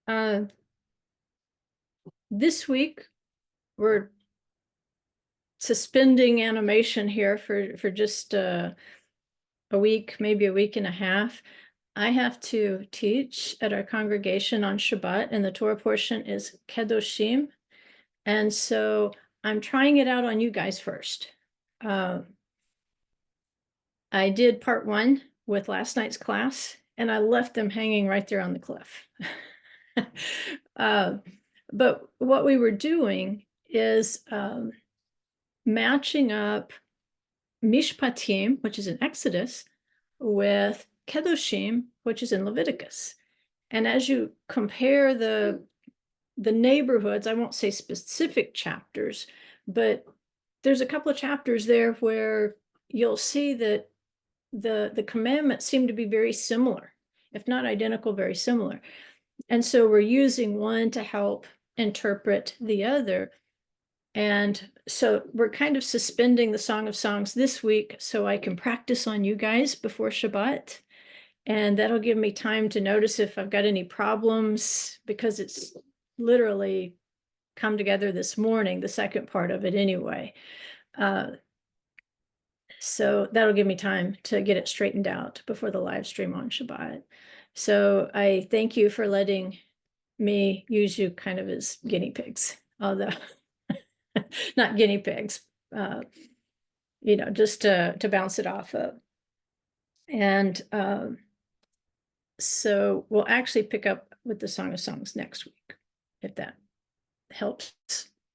Uh, this week, we're suspending animation here for just a week, maybe a week and a half. I have to teach at our congregation on Shabbat, and the Torah portion is Kedoshim. And so I'm trying it out on you guys first. I did part one with last night's class, and I left them hanging right there on the cliff. But what we were doing is matching up Mishpatim, which is in Exodus, with Kedoshim, which is in Leviticus. And as you compare the neighborhoods, I won't say specific chapters, but there's a couple of chapters there where you'll see that the commandments seem to be very similar, if not identical, very similar. And so we're using one to help interpret the other. And so we're kind of suspending the Song of Songs this week so I can practice on you guys before Shabbat. And that'll give me time to notice if I've got any problems, because it's literally come together this morning, the second part of it anyway. So that'll give me time to get it straightened out before the live stream on Shabbat. So I thank you for letting me use you kind of as guinea pigs, although not guinea pigs, just to bounce it off of. And so we'll actually pick up with the Song of Songs next week, if that helps.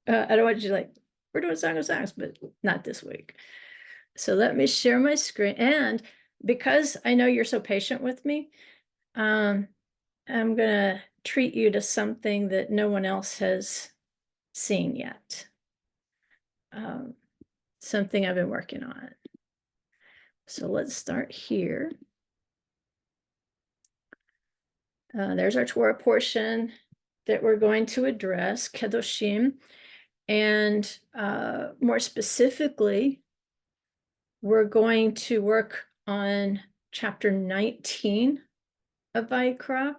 I don't want you to like, we're doing Song of Songs, but not this week. So let me share my screen. And because I know you're so patient with me, I'm going to treat you to something that no one else has seen yet. Something I've been working on. So let's start here. There's our Torah portion that we're going to address, Kedoshim. And more specifically, we're going to work on chapter 19 of Vayikra.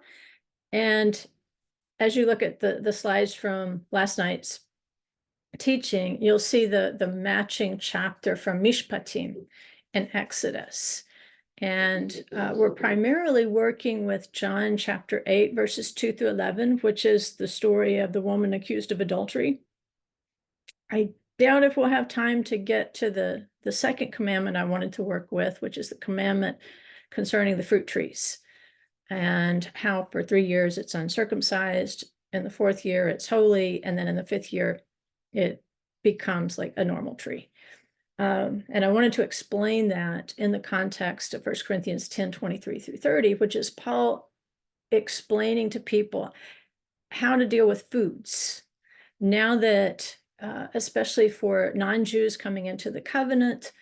And as you look at the slides from last night's teaching, you'll see the matching chapter from Mishpatim in Exodus. And we're primarily working with John chapter 8, verses 2 through 11, which is the story of the woman accused of adultery. I doubt if we'll have time to get to the second commandment I wanted to work with, which is the commandment concerning the fruit trees, and how for 3 years it's uncircumcised, in the 4th year it's holy, and then in the 5th year it becomes like a normal tree. And I wanted to explain that in the context of 1 Corinthians 10, 23 through 30, which is Paul explaining to people how to deal with foods. Now that, especially for non-Jews coming into the covenant,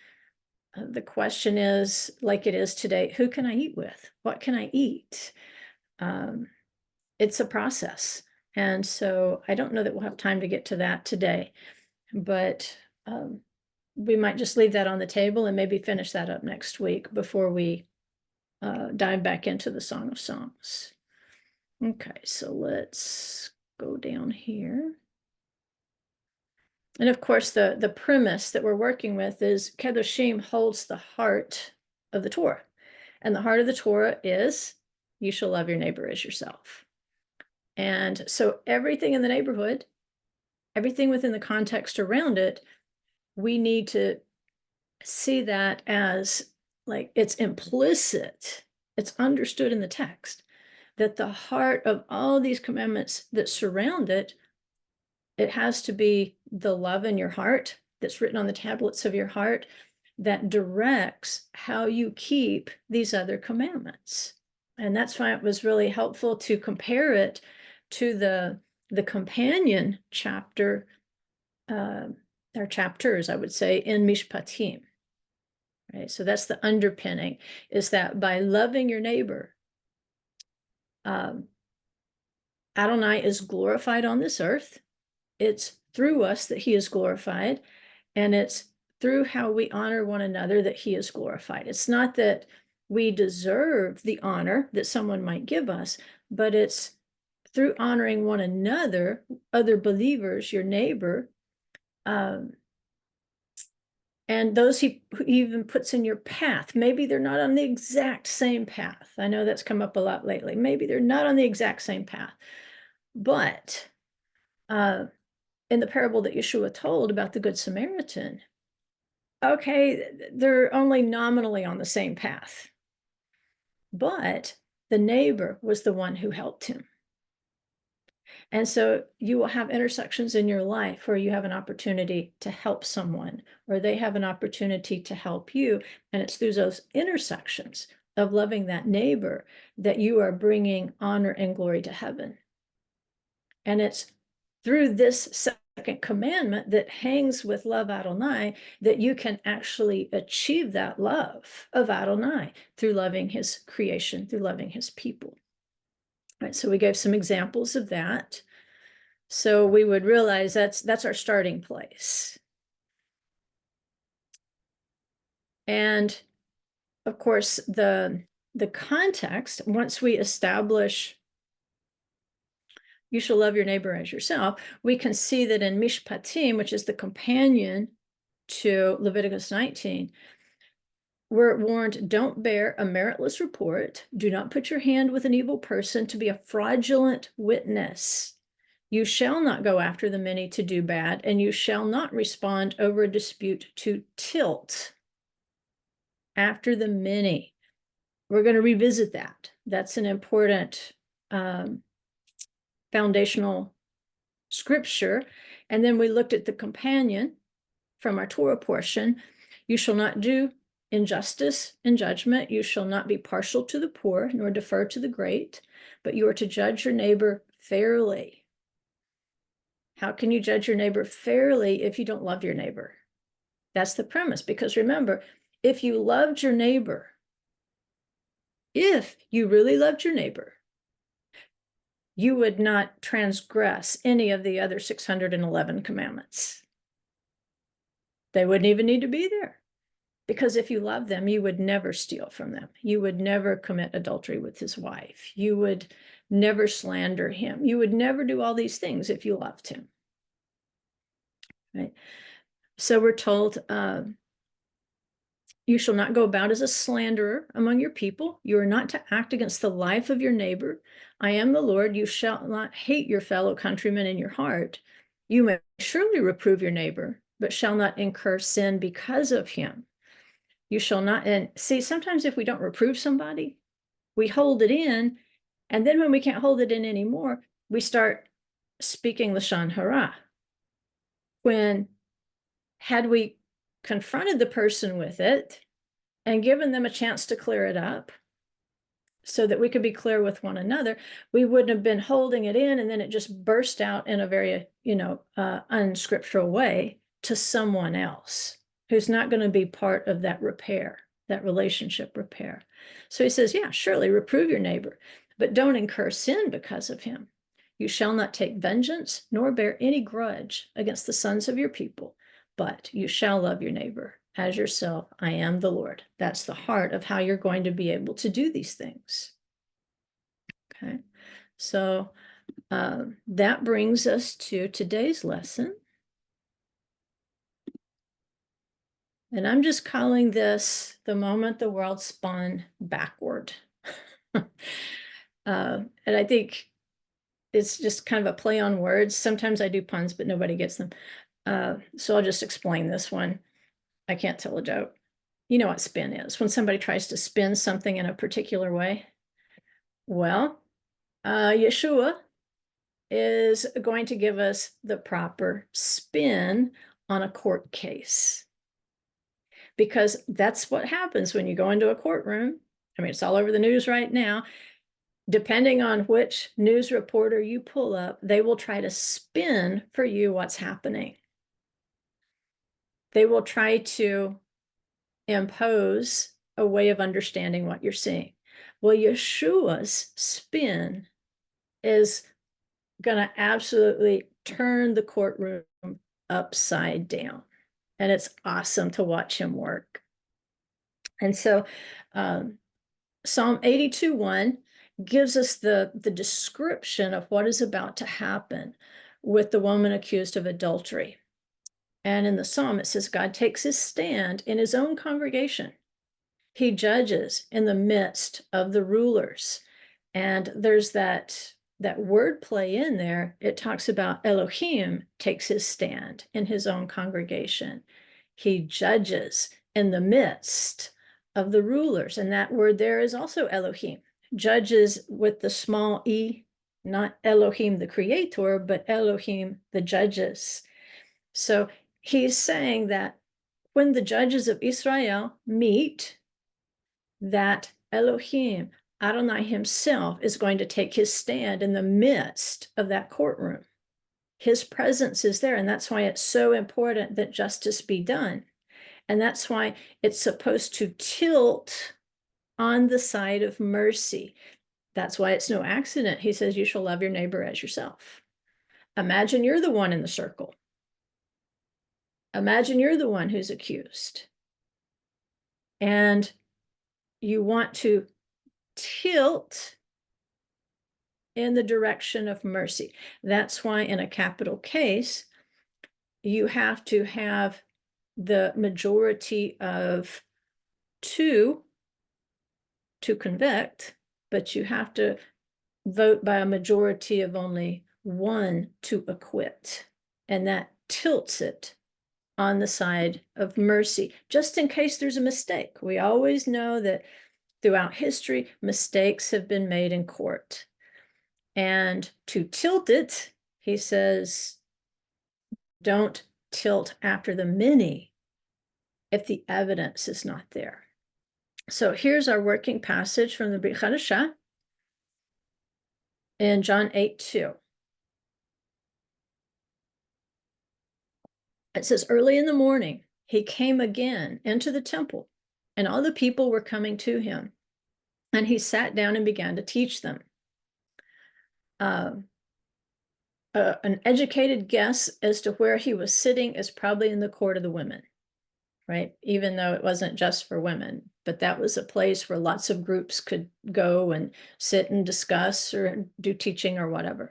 the question is, like it is today, who can I eat with? What can I eat? It's a process. And so I don't know that we'll have time to get to that today, but we might just leave that on the table and maybe finish that up next week before we dive back into the Song of Songs. Okay, so let's go down here. And of course, the premise that we're working with is Kedoshim holds the heart of the Torah. And the heart of the Torah is, you shall love your neighbor as yourself. And so everything in the neighborhood, everything within the context around it, we need to see that as like it's implicit, it's understood in the text, that the heart of all these commandments that surround it, it has to be the love in your heart that's written on the tablets of your heart that directs how you keep these other commandments. And that's why it was really helpful to compare it to the companion chapter, or chapters, I would say, in Mishpatim. Right? So that's the underpinning, is that by loving your neighbor, Adonai is glorified on this earth. It's through us that he is glorified, and it's through how we honor one another that he is glorified. It's not that we deserve the honor that someone might give us, but it's through honoring one another, other believers, your neighbor, and those he even puts in your path. Maybe they're not on the exact same path. I know that's come up a lot lately. Maybe they're not on the exact same path. But in the parable that Yeshua told about the Good Samaritan, okay, they're only nominally on the same path. But the neighbor was the one who helped him. And so you will have intersections in your life where you have an opportunity to help someone, or they have an opportunity to help you. And it's through those intersections of loving that neighbor that you are bringing honor and glory to heaven. And it's through this second commandment that hangs with love Adonai that you can actually achieve that love of Adonai through loving his creation, through loving his people. All right, so we gave some examples of that. So we would realize that's our starting place. And of course, the context, once we establish you shall love your neighbor as yourself, we can see that in Mishpatim, which is the companion to Leviticus 19, we're warned, don't bear a meritless report. Do not put your hand with an evil person to be a fraudulent witness. You shall not go after the many to do bad, and you shall not respond over a dispute to tilt after the many. We're going to revisit that. That's an important foundational scripture. And then we looked at the companion from our Torah portion. You shall not do injustice in judgment. You shall not be partial to the poor, nor defer to the great, but you are to judge your neighbor fairly. How can you judge your neighbor fairly if you don't love your neighbor? That's the premise. Because remember, if you loved your neighbor, if you really loved your neighbor, you would not transgress any of the other 611 commandments. They wouldn't even need to be there. Because if you love them, you would never steal from them. You would never commit adultery with his wife. You would never slander him. You would never do all these things if you loved him. Right? So we're told, you shall not go about as a slanderer among your people. You are not to act against the life of your neighbor. I am the Lord. You shall not hate your fellow countrymen in your heart. You may surely reprove your neighbor, but shall not incur sin because of him. You shall not, and see, sometimes if we don't reprove somebody, we hold it in, and then when we can't hold it in anymore, we start speaking Lashon Hara. When had we confronted the person with it and given them a chance to clear it up so that we could be clear with one another, we wouldn't have been holding it in and then it just burst out in a very, unscriptural way to someone else who's not going to be part of that repair, that relationship repair. So he says, yeah, surely reprove your neighbor, but don't incur sin because of him. You shall not take vengeance nor bear any grudge against the sons of your people, but you shall love your neighbor as yourself. I am the Lord. That's the heart of how you're going to be able to do these things. Okay, so that brings us to today's lesson. And I'm just calling this the moment the world spun backward. And I think it's just kind of a play on words. Sometimes I do puns, but nobody gets them. So I'll just explain this one. I can't tell a joke. You know what spin is. When somebody tries to spin something in a particular way. Well, Yeshua is going to give us the proper spin on a court case. Because that's what happens when you go into a courtroom. I mean, it's all over the news right now. Depending on which news reporter you pull up, they will try to spin for you what's happening. They will try to impose a way of understanding what you're seeing. Well, Yeshua's spin is going to absolutely turn the courtroom upside down. And it's awesome to watch him work. And so Psalm 82:1, gives us the description of what is about to happen with the woman accused of adultery. And in the psalm, it says, God takes his stand in his own congregation. He judges in the midst of the rulers. And there's that word play in there. It talks about Elohim takes his stand in his own congregation. He judges in the midst of the rulers. And that word there is also Elohim. Judges with the small e, not Elohim the creator, but Elohim the judges. So he's saying that when the judges of Israel meet, that Elohim, Adonai himself, is going to take his stand in the midst of that courtroom. His presence is there, and that's why it's so important that justice be done. And that's why it's supposed to tilt on the side of mercy. That's why it's no accident. He says, you shall love your neighbor as yourself. Imagine you're the one in the circle. Imagine you're the one who's accused. And you want to tilt in the direction of mercy. That's why in a capital case, you have to have the majority of 2 to convict, but you have to vote by a majority of only 1 to acquit. And that tilts it on the side of mercy, just in case there's a mistake. We always know that throughout history, mistakes have been made in court. And to tilt it, he says, don't tilt after the many if the evidence is not there. So here's our working passage from the Brit Hadashah in John 8:2. It says, early in the morning, he came again into the temple, and all the people were coming to him. And he sat down and began to teach them. An educated guess as to where he was sitting is probably in the court of the women, right? Even though it wasn't just for women, but that was a place where lots of groups could go and sit and discuss or do teaching or whatever.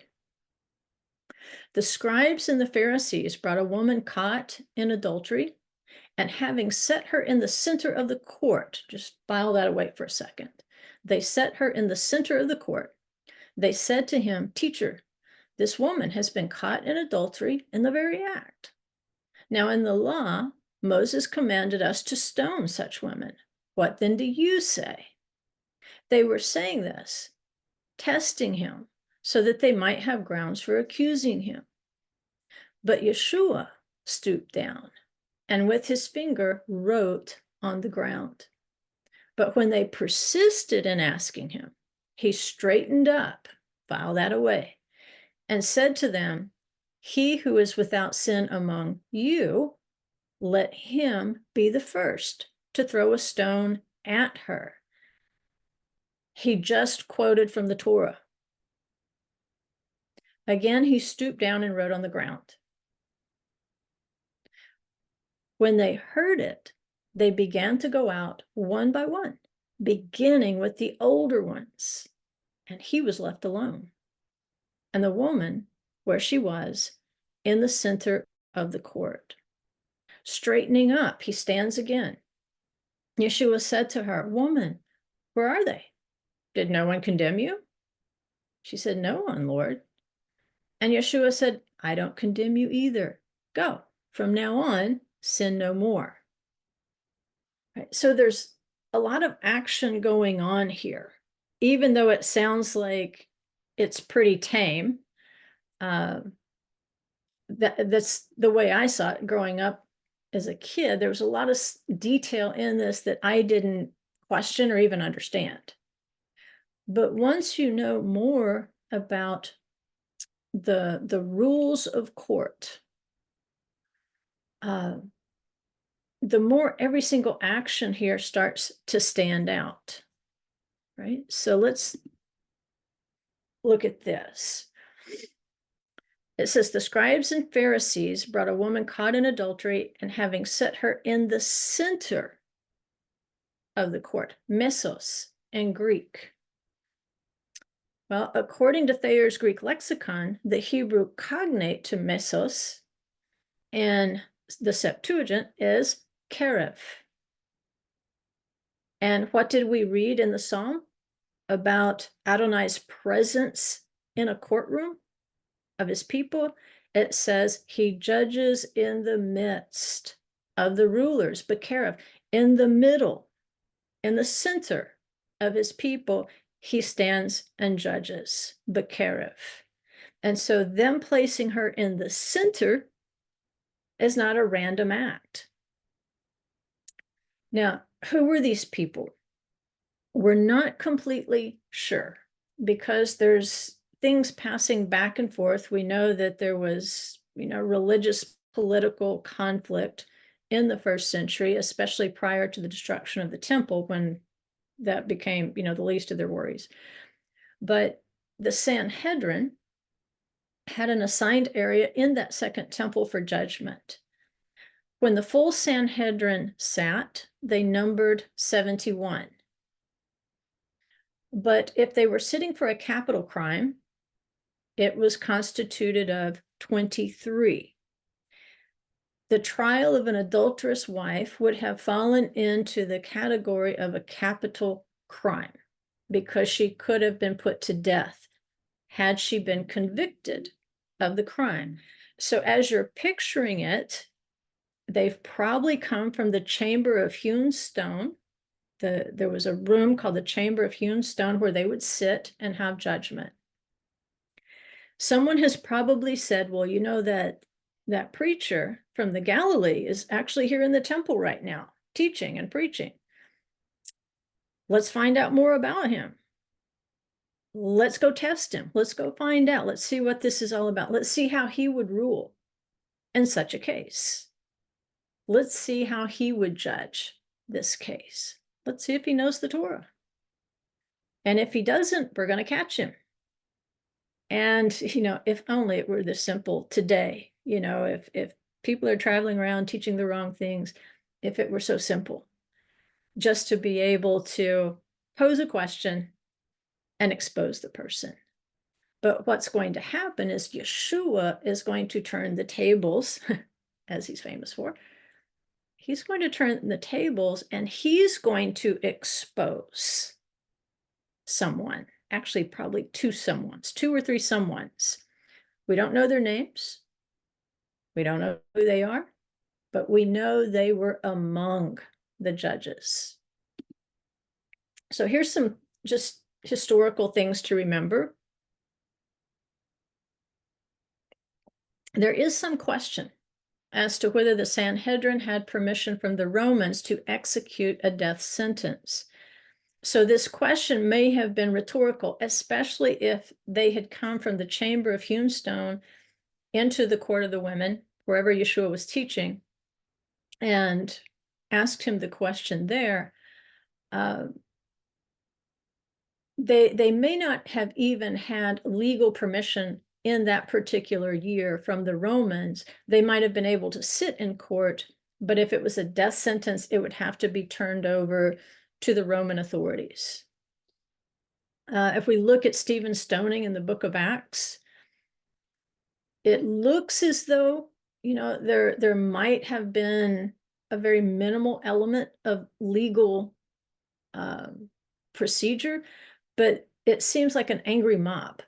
The scribes and the Pharisees brought a woman caught in adultery, and having set her in the center of the court, just file that away for a second. They set her in the center of the court. They said to him, Teacher, this woman has been caught in adultery in the very act. Now, in the law, Moses commanded us to stone such women. What then do you say? They were saying this, testing him, so that they might have grounds for accusing him. But Yeshua stooped down and with his finger wrote on the ground. But when they persisted in asking him, he straightened up, file that away, and said to them, he who is without sin among you, let him be the first to throw a stone at her. He just quoted from the Torah. Again, he stooped down and wrote on the ground. When they heard it, they began to go out one by one, beginning with the older ones, and he was left alone. And the woman, where she was, in the center of the court. Straightening up, he stands again. Yeshua said to her, Woman, where are they? Did no one condemn you? She said, No one, Lord. And Yeshua said, I don't condemn you either. Go. From now on, sin no more. Right? So there's a lot of action going on here, even though it sounds like it's pretty tame. That's the way I saw it growing up as a kid. There was a lot of detail in this that I didn't question or even understand. But once you know more about the rules of court, the more every single action here starts to stand out, right? So let's look at this. It says, the scribes and Pharisees brought a woman caught in adultery, and having set her in the center of the court, mesos in Greek. Well, according to Thayer's Greek lexicon, the Hebrew cognate to mesos in the Septuagint is kerev. And what did we read in the Psalm about Adonai's presence in a courtroom of his people? It says he judges in the midst of the rulers, bekerev, in the middle, in the center of his people, he stands and judges, bekerev. And so them placing her in the center is not a random act. Now, who were these people? We're not completely sure because there's things passing back and forth. We know that there was, religious political conflict in the first century, especially prior to the destruction of the temple, when that became, the least of their worries. But the Sanhedrin had an assigned area in that second temple for judgment. When the full Sanhedrin sat, they numbered 71. But if they were sitting for a capital crime, it was constituted of 23. The trial of an adulterous wife would have fallen into the category of a capital crime because she could have been put to death had she been convicted of the crime. So as you're picturing it, they've probably come from the chamber of hewn stone. There was a room called the chamber of hewn stone where they would sit and have judgment. Someone has probably said, well, that preacher from the Galilee is actually here in the temple right now, teaching and preaching. Let's find out more about him. Let's go test him. Let's go find out. Let's see what this is all about. Let's see how he would rule in such a case. Let's see how he would judge this case. Let's see if he knows the Torah. And if he doesn't, we're going to catch him. And, if only it were this simple today, if people are traveling around teaching the wrong things, if it were so simple, just to be able to pose a question and expose the person. But what's going to happen is Yeshua is going to turn the tables, as he's famous for. He's going to turn the tables and he's going to expose someone, actually probably two or three someones. We don't know their names. We don't know who they are, but we know they were among the judges. So here's some just historical things to remember. There is some question as to whether the Sanhedrin had permission from the Romans to execute a death sentence. So this question may have been rhetorical, especially if they had come from the chamber of hewn stone into the court of the women, wherever Yeshua was teaching, and asked him the question there. They may not have even had legal permission in that particular year from the Romans. They might have been able to sit in court, but if it was a death sentence, it would have to be turned over to the Roman authorities. If we look at Stephen's stoning in the book of Acts, it looks as though, there might have been a very minimal element of legal procedure, but it seems like an angry mob,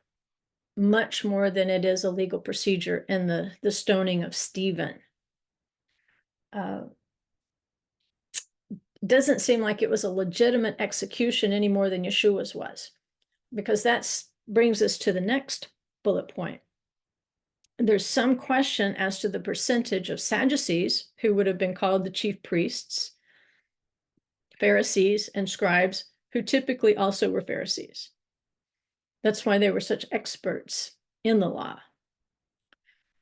much more than it is a legal procedure in the stoning of Stephen. Doesn't seem like it was a legitimate execution any more than Yeshua's was, because that brings us to the next bullet point. There's some question as to the percentage of Sadducees, who would have been called the chief priests, Pharisees, and scribes, who typically also were Pharisees. That's why they were such experts in the law.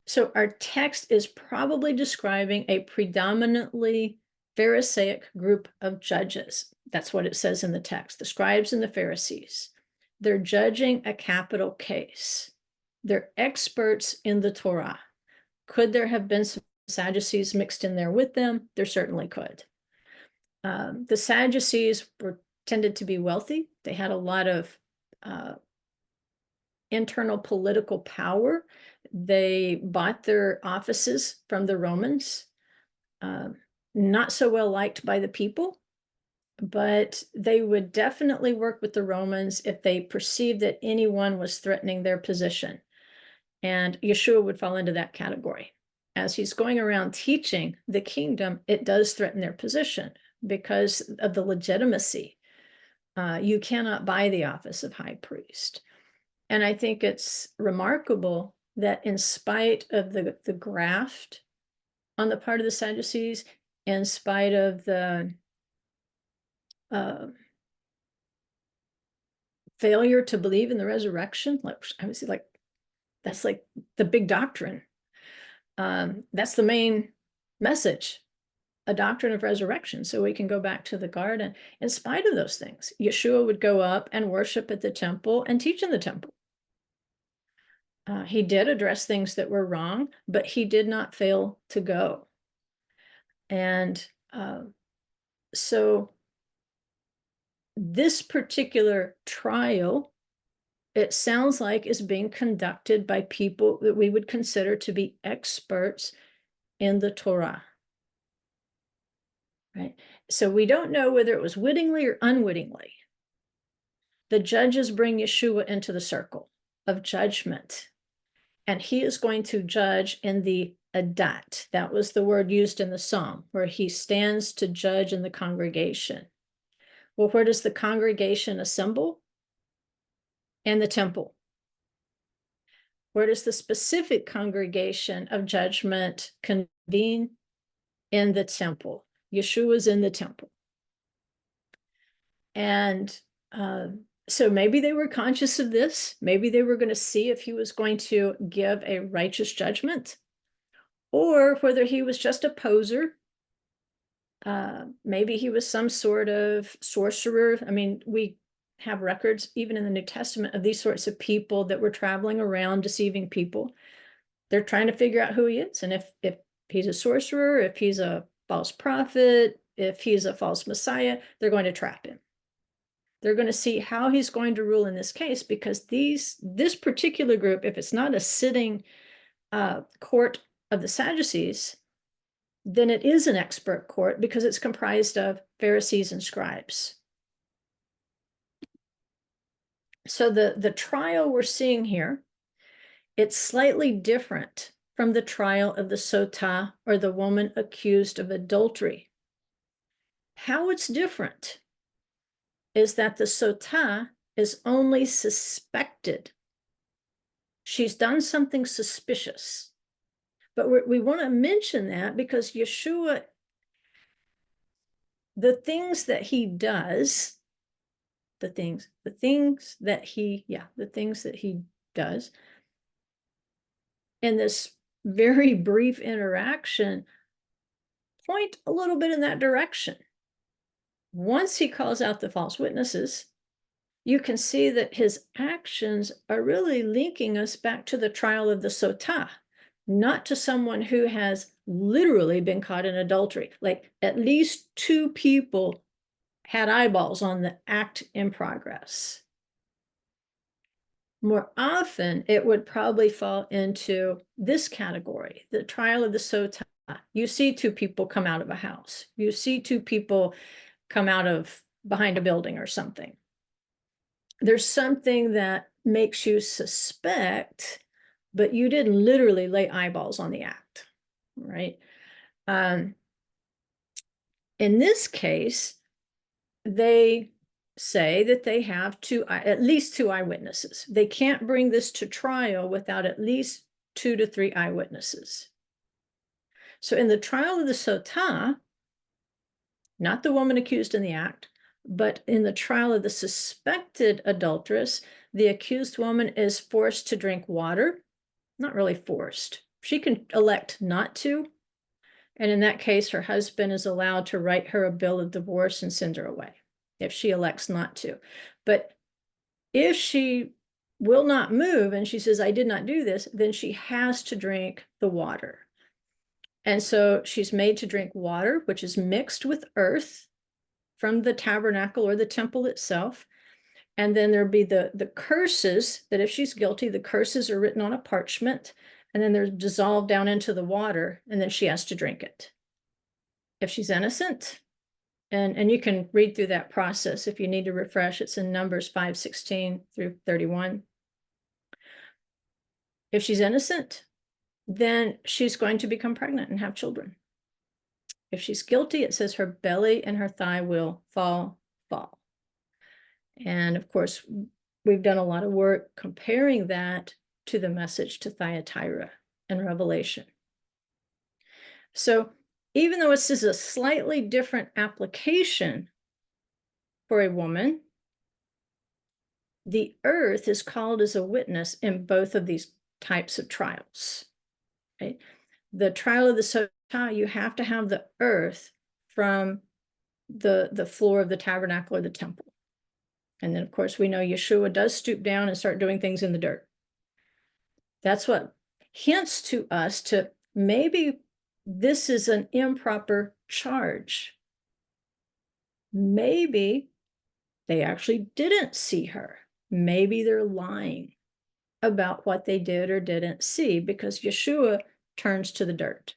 So our text is probably describing a predominantly Pharisaic group of judges. That's what it says in the text, the scribes and the Pharisees. They're judging a capital case. They're experts in the Torah. Could there have been some Sadducees mixed in there with them? There certainly could. The Sadducees tended to be wealthy. They had a lot of internal political power. They bought their offices from the Romans, not so well liked by the people, but they would definitely work with the Romans if they perceived that anyone was threatening their position. And Yeshua would fall into that category. As he's going around teaching the kingdom, it does threaten their position because of the legitimacy. You cannot buy the office of high priest. And I think it's remarkable that in spite of the graft on the part of the Sadducees, in spite of the failure to believe in the resurrection, like I was like, that's like the big doctrine. That's the main message, a doctrine of resurrection. So we can go back to the garden. In spite of those things, Yeshua would go up and worship at the temple and teach in the temple. He did address things that were wrong, but he did not fail to go. And so this particular trial, it sounds like, is being conducted by people that we would consider to be experts in the Torah. Right? So we don't know whether it was wittingly or unwittingly. The judges bring Yeshua into the circle of judgment, and he is going to judge in the adat. That was the word used in the psalm, where he stands to judge in the congregation. Well, where does the congregation assemble? In the temple. Where does the specific congregation of judgment convene? In the temple. Yeshua is in the temple. And so maybe they were conscious of this. Maybe they were going to see if he was going to give a righteous judgment, or whether he was just a poser. Maybe he was some sort of sorcerer. I mean, we have records, even in the New Testament, of these sorts of people that were traveling around deceiving people. They're trying to figure out who he is. And if he's a sorcerer, if he's a false prophet, if he's a false Messiah, they're going to trap him. They're going to see how he's going to rule in this case, because this particular group, if it's not a sitting court of the Sadducees, then it is an expert court, because it's comprised of Pharisees and scribes. So the trial we're seeing here, it's slightly different from the trial of the sotah, or the woman accused of adultery. How it's different is that the sotah is only suspected. She's done something suspicious. But we want to mention that because Yeshua, the things that he does, the things that he does in this very brief interaction point a little bit in that direction. Once he calls out the false witnesses, you can see that his actions are really linking us back to the trial of the sotah, not to someone who has literally been caught in adultery. Like, at least two people had eyeballs on the act in progress. More often, it would probably fall into this category, the trial of the sotah. You see two people come out of a house. You see two people come out of behind a building or something. There's something that makes you suspect, but you didn't literally lay eyeballs on the act, right? In this case, they say that they have at least two eyewitnesses. They can't bring this to trial without at least 2 to 3 eyewitnesses. So in the trial of the sotah, not the woman accused in the act, but in the trial of the suspected adulteress, the accused woman is forced to drink water. Not really forced. She can elect not to. And in that case, her husband is allowed to write her a bill of divorce and send her away if she elects not to. But if she will not move and she says, I did not do this, then she has to drink the water. And so she's made to drink water, which is mixed with earth from the tabernacle or the temple itself. And then there'll be the curses, that if she's guilty, the curses are written on a parchment, and then they're dissolved down into the water, and then she has to drink it. If she's innocent, and you can read through that process if you need to refresh, it's in Numbers 5:16 through 31. If she's innocent, then she's going to become pregnant and have children. If she's guilty, it says her belly and her thigh will fall. And of course, we've done a lot of work comparing that to the message to Thyatira in Revelation. So even though this is a slightly different application for a woman, the earth is called as a witness in both of these types of trials. Right? The trial of the Sotah, you have to have the earth from the floor of the tabernacle or the temple. And then, of course, we know Yeshua does stoop down and start doing things in the dirt. That's what hints to us to maybe this is an improper charge. Maybe they actually didn't see her. Maybe they're lying about what they did or didn't see, because Yeshua turns to the dirt.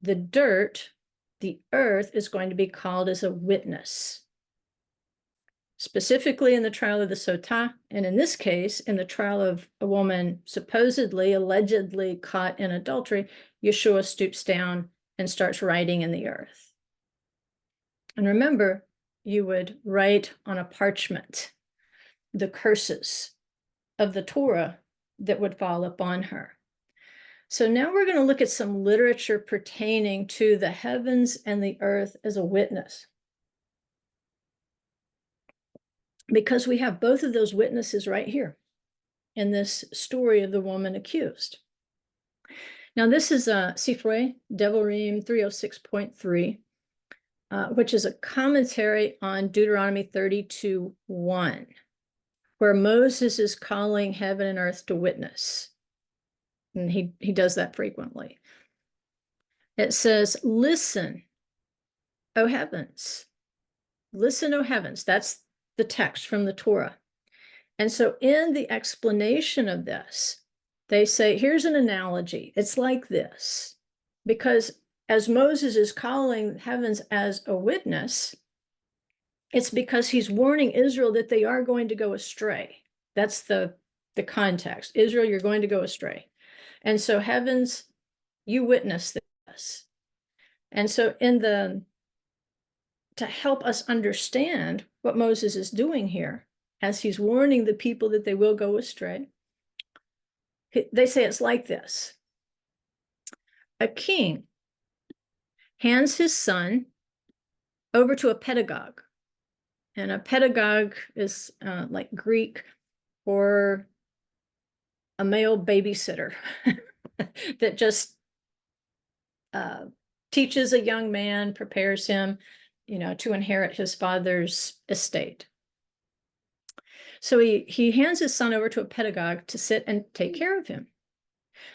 The dirt, the earth, is going to be called as a witness. Specifically in the trial of the Sotah, and in this case, in the trial of a woman supposedly, allegedly caught in adultery, Yeshua stoops down and starts writing in the earth. And remember, you would write on a parchment the curses of the Torah that would fall upon her. So now we're going to look at some literature pertaining to the heavens and the earth as a witness, because we have both of those witnesses right here in this story of the woman accused. Now, this is Sifrei Devarim 306.3, which is a commentary on Deuteronomy 32:1, where Moses is calling heaven and earth to witness. And he does that frequently. It says, "Listen, O heavens. Listen, O heavens." That's the text from the Torah. And so in the explanation of this, they say, here's an analogy. It's like this, because as Moses is calling heavens as a witness, it's because he's warning Israel that they are going to go astray. That's the context. Israel, you're going to go astray. And so heavens, you witness this. And so to help us understand what Moses is doing here, as he's warning the people that they will go astray, they say it's like this. A king hands his son over to a pedagogue. And a pedagogue is like Greek for a male babysitter that just teaches a young man, prepares him, to inherit his father's estate. So he hands his son over to a pedagogue to sit and take care of him.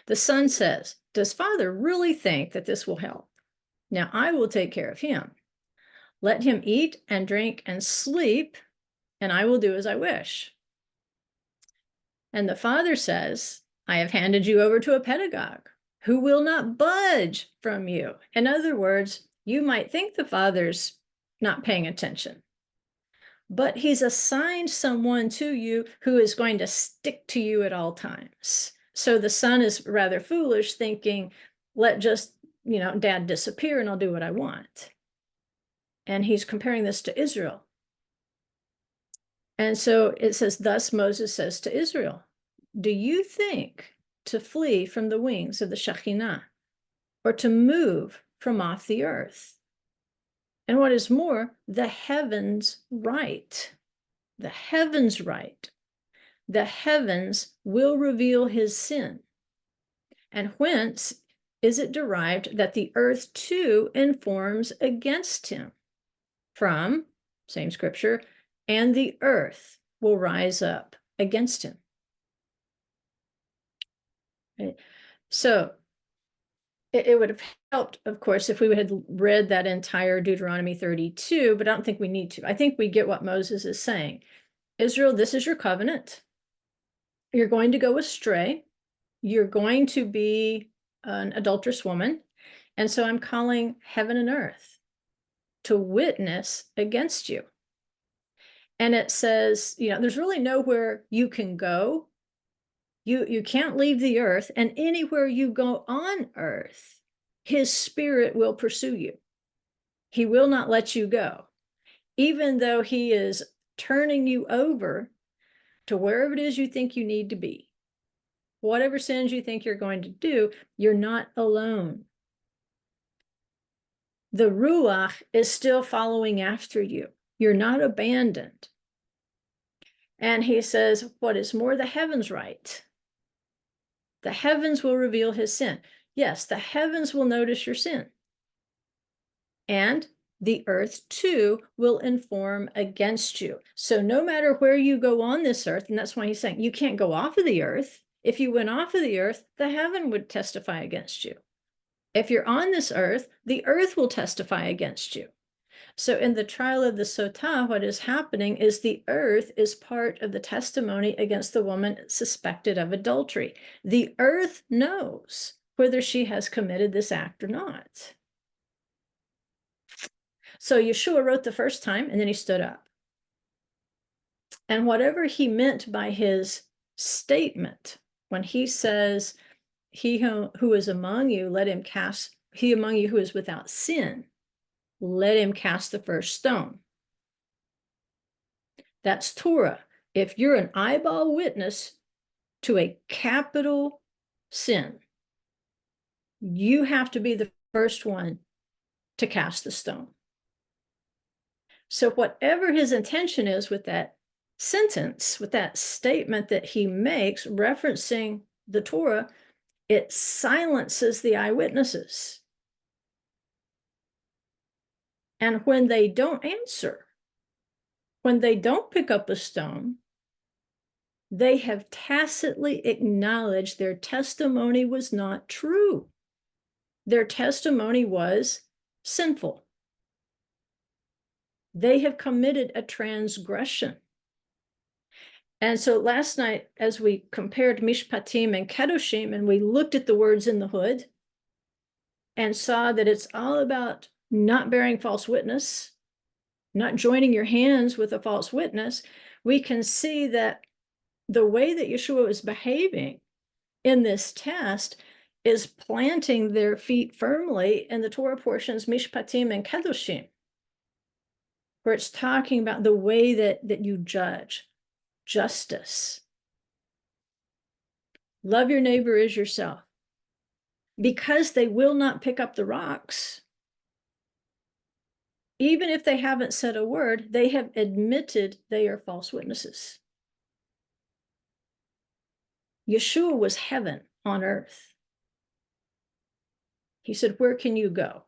The son says, "Does father really think that this will help? Now I will take care of him. Let him eat and drink and sleep, and I will do as I wish." And the father says, "I have handed you over to a pedagogue who will not budge from you." In other words, you might think the father's not paying attention, but he's assigned someone to you who is going to stick to you at all times. So the son is rather foolish, thinking, let just, dad disappear and I'll do what I want. And he's comparing this to Israel. And so it says, thus Moses says to Israel, "Do you think to flee from the wings of the Shekhinah, or to move from off the earth? And what is more, the heavens write. The heavens write. The heavens will reveal his sin. And whence is it derived that the earth too informs against him? From, same scripture, and the earth will rise up against him." Right? So it would have helped, of course, if we had read that entire Deuteronomy 32, but I don't think we need to. I think we get what Moses is saying. Israel, this is your covenant. You're going to go astray. You're going to be an adulterous woman. And so I'm calling heaven and earth to witness against you. And it says, there's really nowhere you can go. You can't leave the earth, and anywhere you go on earth, his spirit will pursue you. He will not let you go, even though he is turning you over to wherever it is you think you need to be. Whatever sins you think you're going to do, you're not alone. The Ruach is still following after you. You're not abandoned. And he says, what is more, the heavens write. The heavens will reveal his sin. Yes, the heavens will notice your sin. And the earth too will inform against you. So no matter where you go on this earth, and that's why he's saying you can't go off of the earth. If you went off of the earth, the heaven would testify against you. If you're on this earth, the earth will testify against you. So in the trial of the Sotah, what is happening is the earth is part of the testimony against the woman suspected of adultery. The earth knows whether she has committed this act or not. So Yeshua wrote the first time, and then he stood up. And whatever he meant by his statement, when he says, he who is among you, let him cast, he among you who is without sin, let him cast the first stone. That's Torah. If you're an eyeball witness to a capital sin, you have to be the first one to cast the stone. So whatever his intention is with that sentence, with that statement that he makes referencing the Torah, it silences the eyewitnesses. And when they don't answer, when they don't pick up a stone, they have tacitly acknowledged their testimony was not true. Their testimony was sinful. They have committed a transgression. And so last night, as we compared Mishpatim and Kedoshim, and we looked at the words in the hood and saw that it's all about not bearing false witness, not joining your hands with a false witness, we can see that the way that Yeshua is behaving in this test is planting their feet firmly in the Torah portions, Mishpatim and Kedoshim, where it's talking about the way that you judge, justice. Love your neighbor as yourself. Because they will not pick up the rocks, even if they haven't said a word, they have admitted they are false witnesses. Yeshua was heaven on earth. He said, where can you go?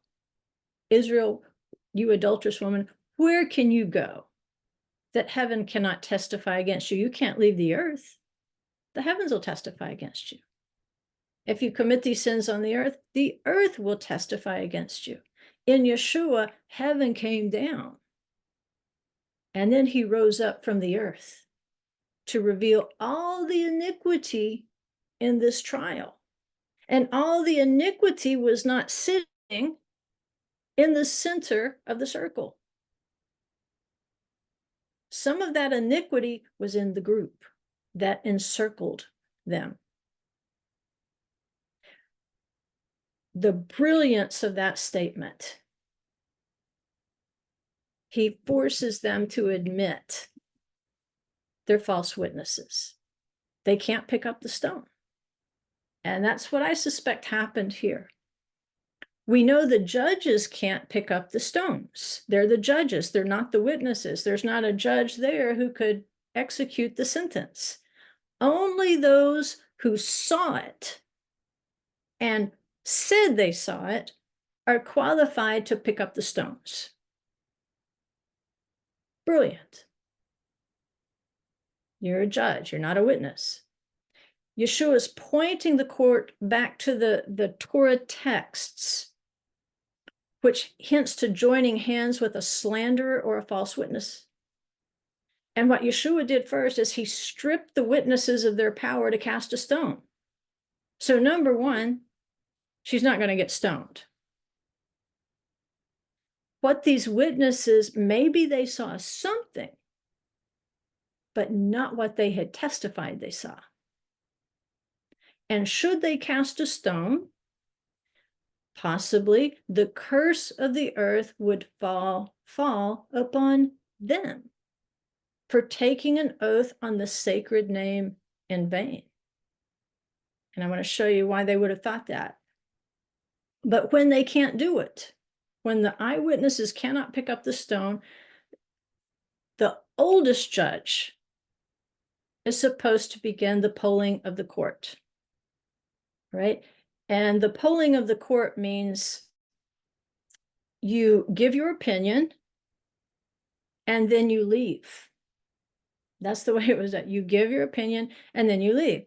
Israel, you adulterous woman, where can you go that heaven cannot testify against you? You can't leave the earth. The heavens will testify against you. If you commit these sins on the earth will testify against you. In Yeshua, heaven came down. And then he rose up from the earth to reveal all the iniquity in this trial. And all the iniquity was not sitting in the center of the circle. Some of that iniquity was in the group that encircled them. The brilliance of that statement, he forces them to admit they're false witnesses. They can't pick up the stone. And that's what I suspect happened here. We know the judges can't pick up the stones. They're the judges. They're not the witnesses. There's not a judge there who could execute the sentence. Only those who saw it and said they saw it are qualified to pick up the stones. Brilliant. You're a judge. You're not a witness. Yeshua is pointing the court back to the Torah texts, which hints to joining hands with a slanderer or a false witness. And what Yeshua did first is he stripped the witnesses of their power to cast a stone. So number one, she's not going to get stoned. What these witnesses, maybe they saw something, but not what they had testified they saw. And should they cast a stone, possibly the curse of the earth would fall upon them for taking an oath on the sacred name in vain. And I want to show you why they would have thought that. But when they can't do it, when the eyewitnesses cannot pick up the stone, the oldest judge is supposed to begin the polling of the court, right? And the polling of the court means you give your opinion and then you leave. That's the way it was done. You give your opinion and then you leave.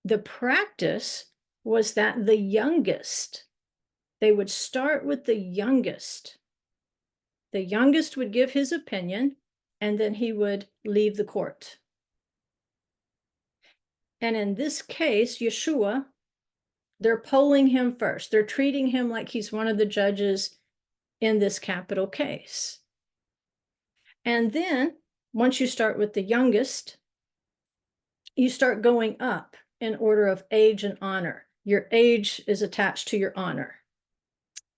The practice was that the youngest, they would start with the youngest. The youngest would give his opinion and then he would leave the court. And in this case, Yeshua, they're polling him first. They're treating him like he's one of the judges in this capital case. And then once you start with the youngest, you start going up in order of age and honor. Your age is attached to your honor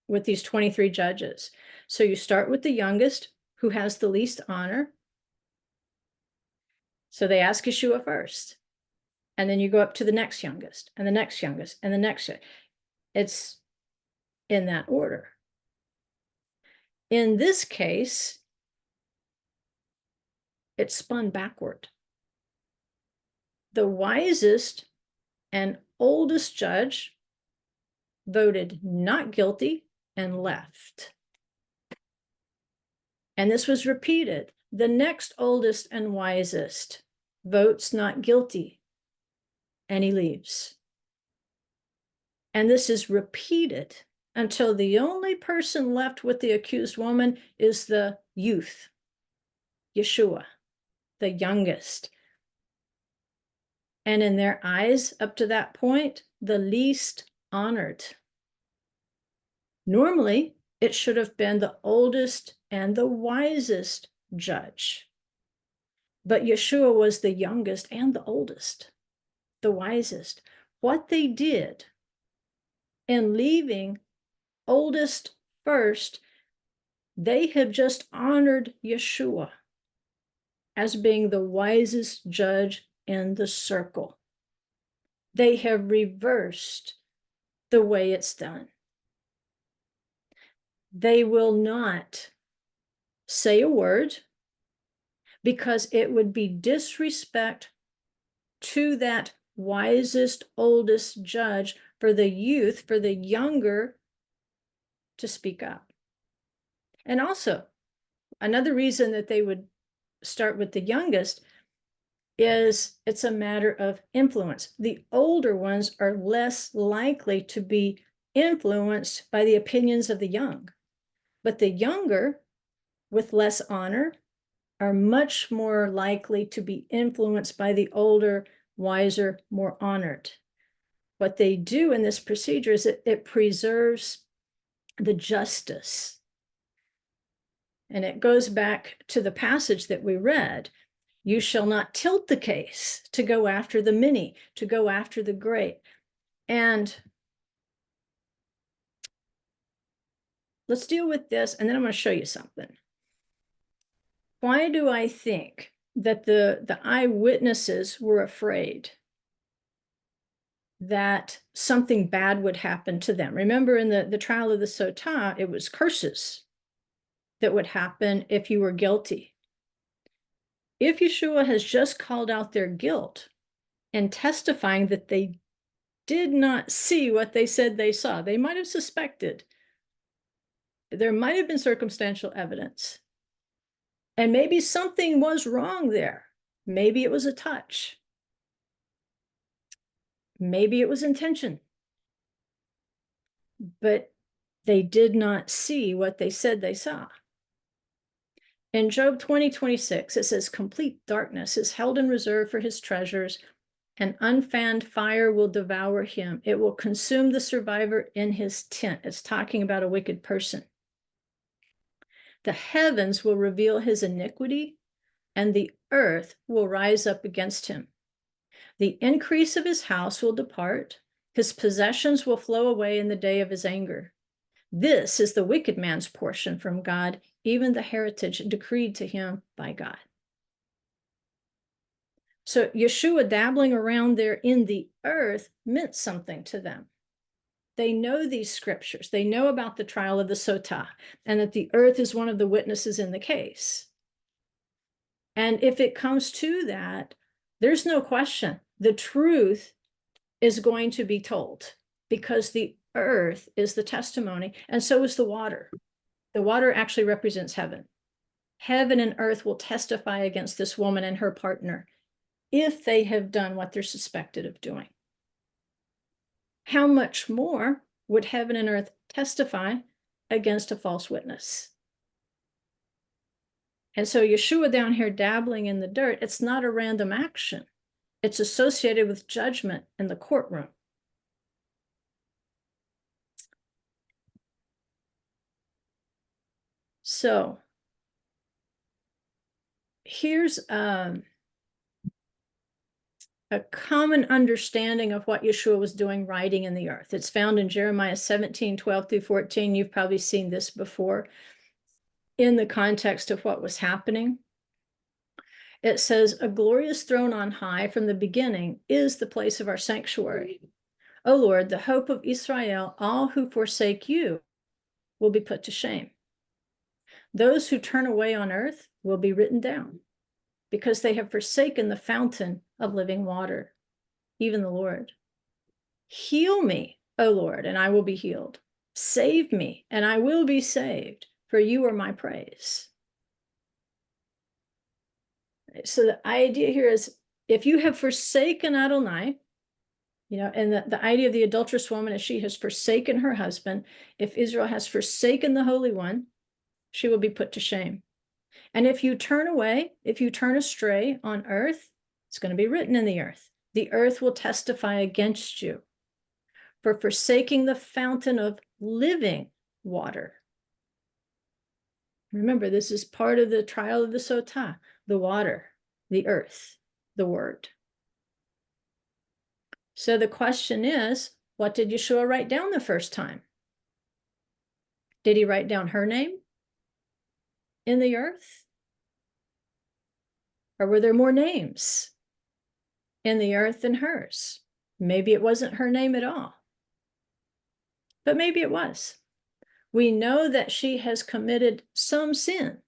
with these 23 judges. So you start with the youngest, who has the least honor. So they ask Yeshua first. And then you go up to the next youngest, and the next youngest, and the next. It's in that order. In this case, it spun backward. The wisest and oldest judge voted not guilty and left. And this was repeated. The next oldest and wisest votes not guilty, and he leaves. And this is repeated until the only person left with the accused woman is the youth, Yeshua, the youngest. And in their eyes, up to that point, the least honored. Normally, it should have been the oldest and the wisest judge. But Yeshua was the youngest and the oldest, the wisest. What they did in leaving oldest first, they have just honored Yeshua as being the wisest judge in the circle. They have reversed the way it's done. They will not say a word because it would be disrespect to that wisest, oldest judge for the youth, for the younger to speak up. And also, another reason that they would start with the youngest is it's a matter of influence. The older ones are less likely to be influenced by the opinions of the young, but the younger, with less honor, are much more likely to be influenced by the older, wiser, more honored. What they do in this procedure is it preserves the justice. And it goes back to the passage that we read. You shall not tilt the case to go after the many, to go after the great. And let's deal with this, and then I'm going to show you something. Why do I think that the eyewitnesses were afraid that something bad would happen to them? Remember, in the trial of the Sotah, it was curses that would happen if you were guilty. If Yeshua has just called out their guilt and testifying that they did not see what they said they saw, they might have suspected. There might have been circumstantial evidence. And maybe something was wrong there. Maybe it was a touch. Maybe it was intention. But they did not see what they said they saw. In Job 20:26, it says, complete darkness is held in reserve for his treasures, and unfanned fire will devour him. It will consume the survivor in his tent. It's talking about a wicked person. The heavens will reveal his iniquity, and the earth will rise up against him. The increase of his house will depart. His possessions will flow away in the day of his anger. This is the wicked man's portion from God, even the heritage decreed to him by God. So Yeshua dabbling around there in the earth meant something to them. They know these scriptures. They know about the trial of the Sotah, and that the earth is one of the witnesses in the case. And if it comes to that, there's no question. The truth is going to be told, because the earth is the testimony, and so is the water. The water actually represents heaven. Heaven and earth will testify against this woman and her partner if they have done what they're suspected of doing. How much more would heaven and earth testify against a false witness? And so Yeshua down here dabbling in the dirt, it's not a random action. It's associated with judgment in the courtroom. So here's a common understanding of what Yeshua was doing writing in the earth. It's found in Jeremiah 17:12-14. You've probably seen this before in the context of what was happening. It says, a glorious throne on high from the beginning is the place of our sanctuary. O Lord, the hope of Israel, all who forsake you will be put to shame. Those who turn away on earth will be written down, because they have forsaken the fountain of living water, even the Lord. Heal me, O Lord, and I will be healed. Save me, and I will be saved, for you are my praise. So the idea here is, if you have forsaken Adonai, and the idea of the adulterous woman is she has forsaken her husband. If Israel has forsaken the Holy One, she will be put to shame. And if you turn away, if you turn astray on earth, it's going to be written in the earth. The earth will testify against you for forsaking the fountain of living water. Remember, this is part of the trial of the Sotah, the water, the earth, the word. So the question is, what did Yeshua write down the first time? Did he write down her name in the earth? Or were there more names in the earth than hers? Maybe it wasn't her name at all, but maybe it was. We know that she has committed some sin,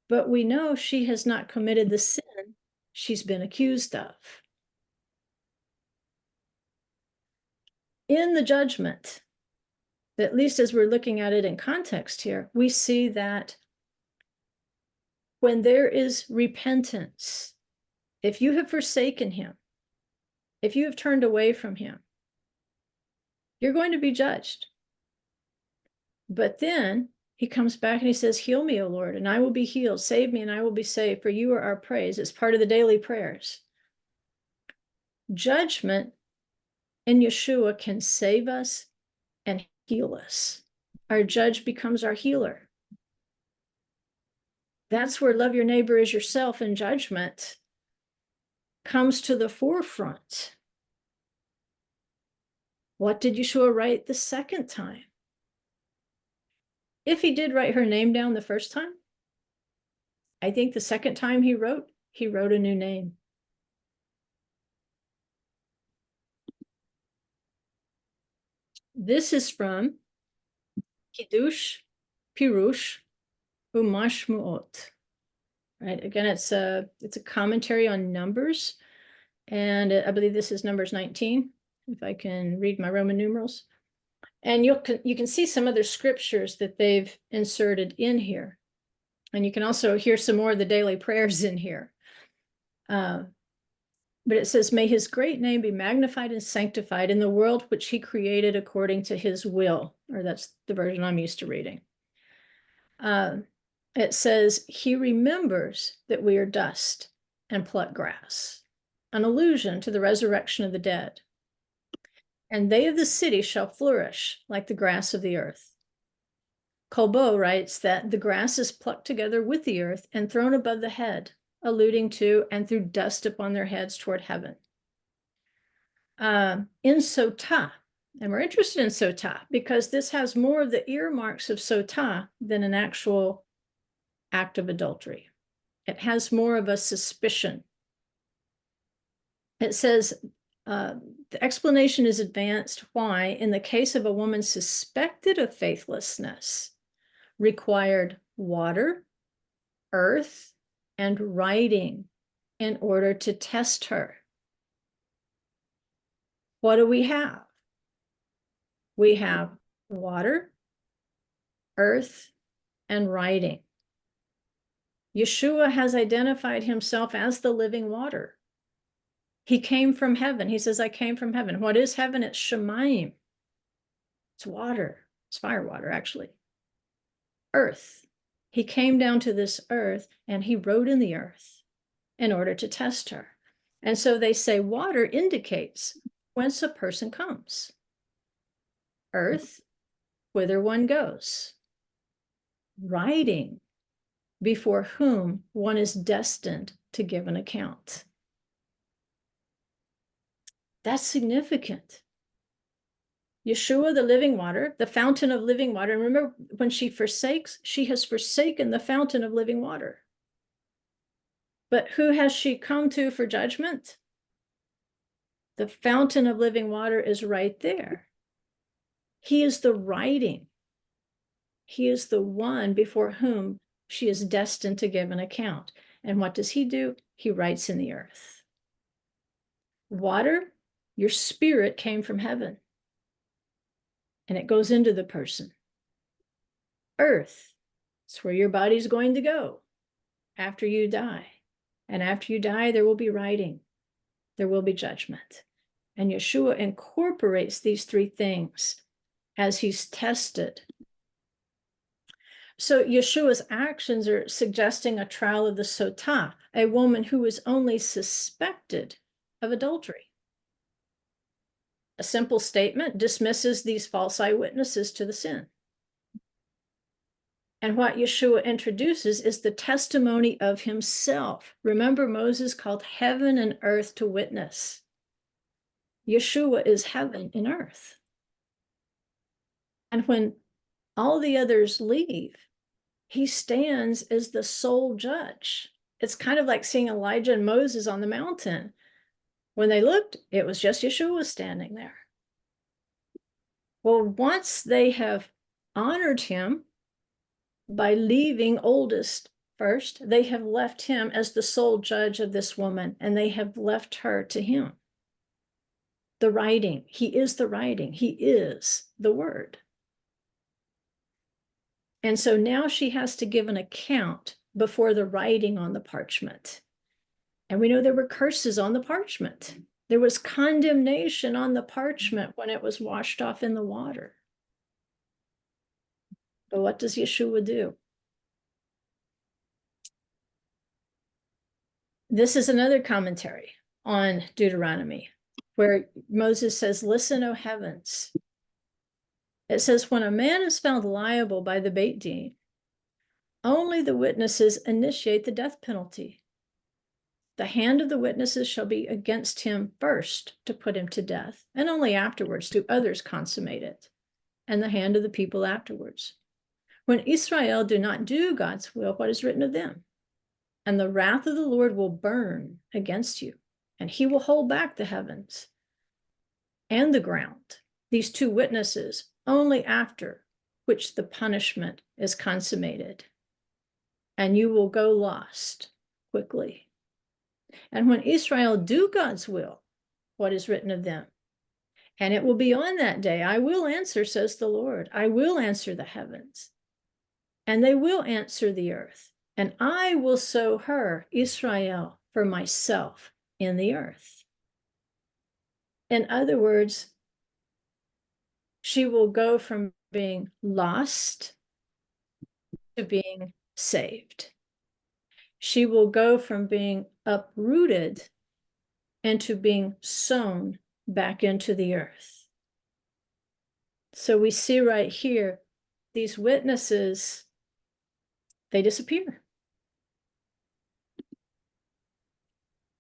but we know she has not committed the sin she's been accused of. In the judgment, at least as we're looking at it in context here, we see that when there is repentance, if you have forsaken him, if you have turned away from him, you're going to be judged. But then he comes back and he says, heal me, O Lord, and I will be healed. Save me and I will be saved, for you are our praise. It's part of the daily prayers. Judgment in Yeshua can save us and heal us. Our judge becomes our healer. That's where love your neighbor as yourself in judgment comes to the forefront. What did Yeshua write the second time? If he did write her name down the first time, I think the second time he wrote a new name. This is from Kiddush, Pirush, Umashmuot. Right, again, it's a commentary on Numbers, and I believe this is Numbers 19, if I can read my Roman numerals. And you can see some other scriptures that they've inserted in here. And you can also hear some more of the daily prayers in here. But it says, may his great name be magnified and sanctified in the world which he created according to his will. Or that's the version I'm used to reading. it says, he remembers that we are dust and pluck grass, an allusion to the resurrection of the dead. And they of the city shall flourish like the grass of the earth. Colbeau writes that the grass is plucked together with the earth and thrown above the head, alluding to and threw dust upon their heads toward heaven. In Sotah, and we're interested in Sotah because this has more of the earmarks of Sotah than an actual act of adultery. It has more of a suspicion. It says, the explanation is advanced why, in the case of a woman suspected of faithlessness, required water, earth, and writing in order to test her. What do we have? We have water, earth, and writing. Yeshua has identified himself as the living water. He came from heaven. He says, I came from heaven. What is heaven? It's Shemayim. It's water. It's fire water, actually. Earth. He came down to this earth and he wrote in the earth in order to test her. And so they say water indicates whence a person comes. Earth, whither one goes. Writing, before whom one is destined to give an account. That's significant. Yeshua, the living water, the fountain of living water. And remember, when she forsakes, she has forsaken the fountain of living water. But who has she come to for judgment? The fountain of living water is right there. He is the writing. He is the one before whom she is destined to give an account. And what does he do? He writes in the earth. Water, your spirit came from heaven. And it goes into the person. Earth, it's where your body's going to go after you die. And after you die, there will be writing. There will be judgment. And Yeshua incorporates these three things as he's tested. So Yeshua's actions are suggesting a trial of the Sotah, a woman who is only suspected of adultery. A simple statement dismisses these false eyewitnesses to the sin. And what Yeshua introduces is the testimony of himself. Remember, Moses called heaven and earth to witness. Yeshua is heaven and earth. And when all the others leave, he stands as the sole judge. It's kind of like seeing Elijah and Moses on the mountain. When they looked, it was just Yeshua standing there. Well, once they have honored him by leaving oldest first, they have left him as the sole judge of this woman, and they have left her to him. The writing, he is the writing, he is the word. And so now she has to give an account before the writing on the parchment. And we know there were curses on the parchment. There was condemnation on the parchment when it was washed off in the water. But what does Yeshua do? This is another commentary on Deuteronomy, where Moses says, listen, O heavens. It says, when a man is found liable by the Beit Din, only the witnesses initiate the death penalty. The hand of the witnesses shall be against him first to put him to death, and only afterwards do others consummate it, and the hand of the people afterwards. When Israel do not do God's will, what is written of them? And the wrath of the Lord will burn against you, and he will hold back the heavens and the ground, these two witnesses, only after which the punishment is consummated, and you will go lost quickly. And when Israel do God's will, what is written of them? And it will be on that day, I will answer, says the Lord. I will answer the heavens, and they will answer the earth. And I will sow her, Israel, for myself in the earth. In other words, she will go from being lost to being saved. She will go from being uprooted into being sown back into the earth. So we see right here, these witnesses, they disappear.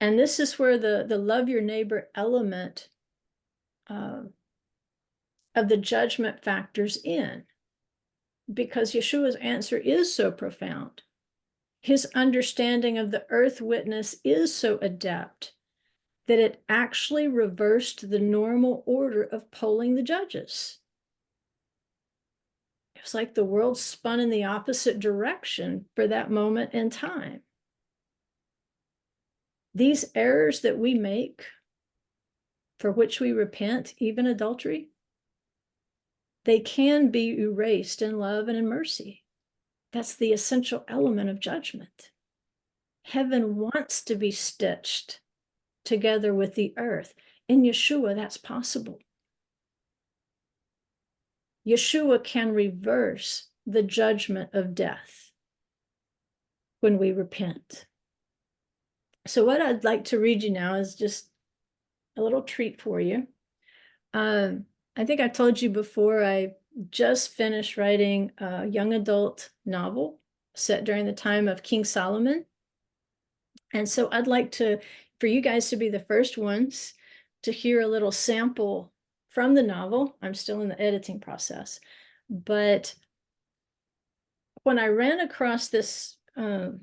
And this is where the love your neighbor element of the judgment factors in, because Yeshua's answer is so profound. His understanding of the earth witness is so adept that it actually reversed the normal order of polling the judges. It was like the world spun in the opposite direction for that moment in time. These errors that we make, for which we repent, even adultery, they can be erased in love and in mercy. That's the essential element of judgment. Heaven wants to be stitched together with the earth. In Yeshua, that's possible. Yeshua can reverse the judgment of death when we repent. So what I'd like to read you now is just a little treat for you. I think I told you before, I just finished writing a young adult novel set during the time of King Solomon. And so I'd like for you guys to be the first ones to hear a little sample from the novel. I'm still in the editing process. But when I ran across this a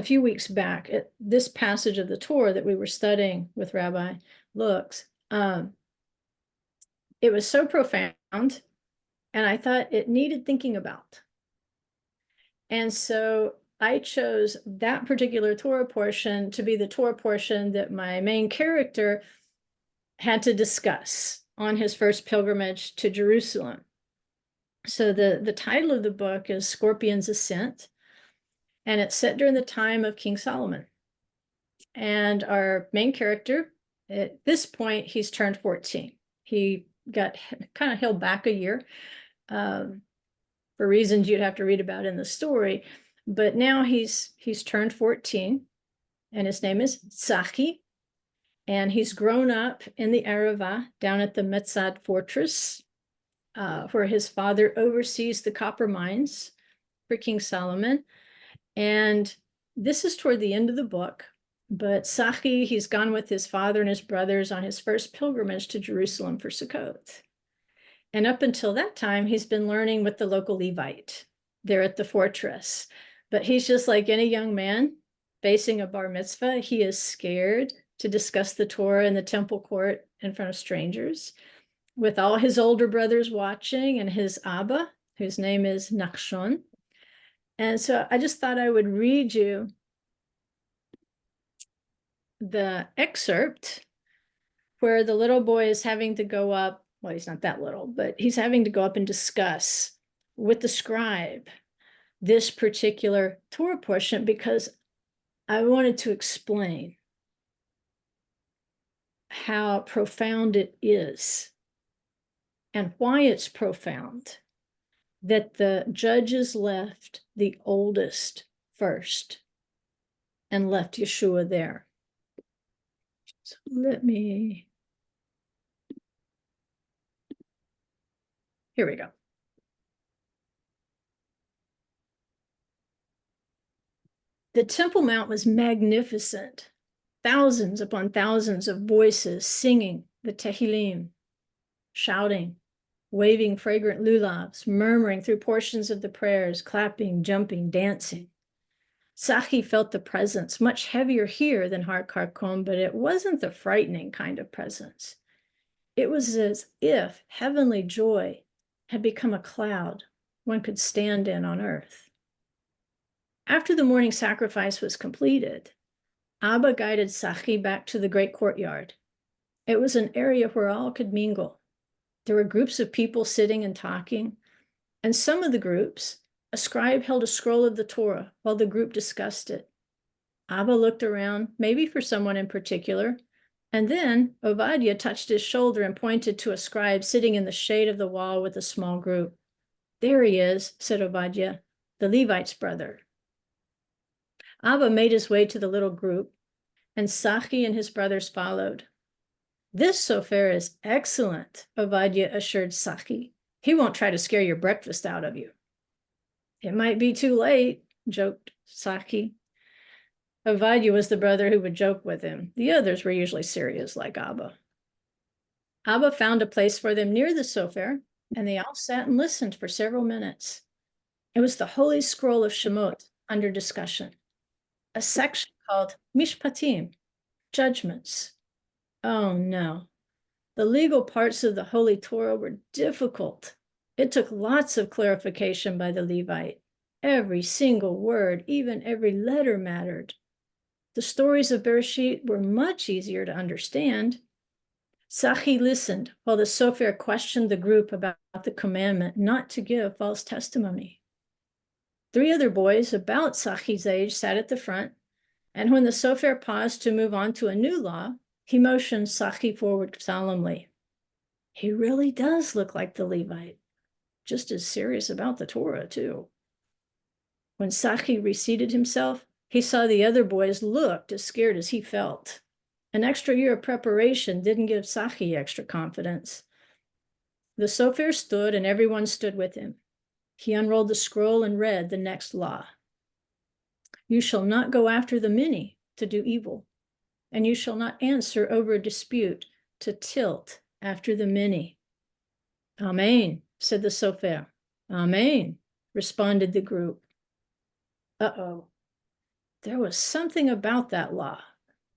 few weeks back, this passage of the Torah that we were studying with Rabbi Looks, it was so profound, and I thought it needed thinking about. And so I chose that particular Torah portion to be the Torah portion that my main character had to discuss on his first pilgrimage to Jerusalem. So the title of the book is Scorpion's Ascent, and it's set during the time of King Solomon. And our main character, at this point, he's turned 14. He got kind of held back a year for reasons you'd have to read about in the story. But now he's turned 14, and his name is Tzachi, and he's grown up in the Arava down at the Metzad fortress, where his father oversees the copper mines for King Solomon. And this is toward the end of the book, but Tzachi, he's gone with his father and his brothers on his first pilgrimage to Jerusalem for Sukkot. And up until that time, he's been learning with the local Levite there at the fortress. But he's just like any young man facing a bar mitzvah. He is scared to discuss the Torah in the temple court in front of strangers, with all his older brothers watching and his Abba, whose name is Nachshon. And so I just thought I would read you the excerpt where the little boy is having to go up. Well, he's not that little, but he's having to go up and discuss with the scribe this particular Torah portion, because I wanted to explain how profound it is and why it's profound that the judges left the oldest first and left Yeshua there. So here we go. The Temple Mount was magnificent. Thousands upon thousands of voices singing the Tehillim, shouting, waving fragrant lulavs, murmuring through portions of the prayers, clapping, jumping, dancing. Tzachi felt the presence, much heavier here than Har Karkom, but it wasn't the frightening kind of presence. It was as if heavenly joy had become a cloud one could stand in on earth. After the morning sacrifice was completed, Abba guided Tzachi back to the great courtyard. It was an area where all could mingle. There were groups of people sitting and talking, and some of the groups, a scribe held a scroll of the Torah while the group discussed it. Abba looked around, maybe for someone in particular, and then Ovadia touched his shoulder and pointed to a scribe sitting in the shade of the wall with a small group. There he is, said Ovadia. the Levite's brother. Abba made his way to the little group, and Sachi and his brothers followed. This sofer is excellent, Ovadia assured Sachi. He won't try to scare your breakfast out of you. It might be too late, joked Sachi. Ovadia was the brother who would joke with him. The others were usually serious, like Abba. Abba found a place for them near the sofer, and they all sat and listened for several minutes. It was the Holy Scroll of Shemot under discussion, a section called Mishpatim, judgments. Oh no, the legal parts of the Holy Torah were difficult. It took lots of clarification by the Levite. Every single word, even every letter mattered. The stories of Bereshit were much easier to understand. Sachi listened while the sofer questioned the group about the commandment not to give false testimony. 3 other boys about Sachi's age sat at the front, and when the sofer paused to move on to a new law, he motioned Sachi forward solemnly. He really does look like the Levite, just as serious about the Torah, too. When Sachi reseated himself, he saw the other boys looked as scared as he felt. An extra year of preparation didn't give Sachi extra confidence. The sofer stood, and everyone stood with him. He unrolled the scroll and read the next law. You shall not go after the many to do evil, and you shall not answer over a dispute to tilt after the many. Amen, said the sofer. Amen, responded the group. Uh-oh. There was something about that law,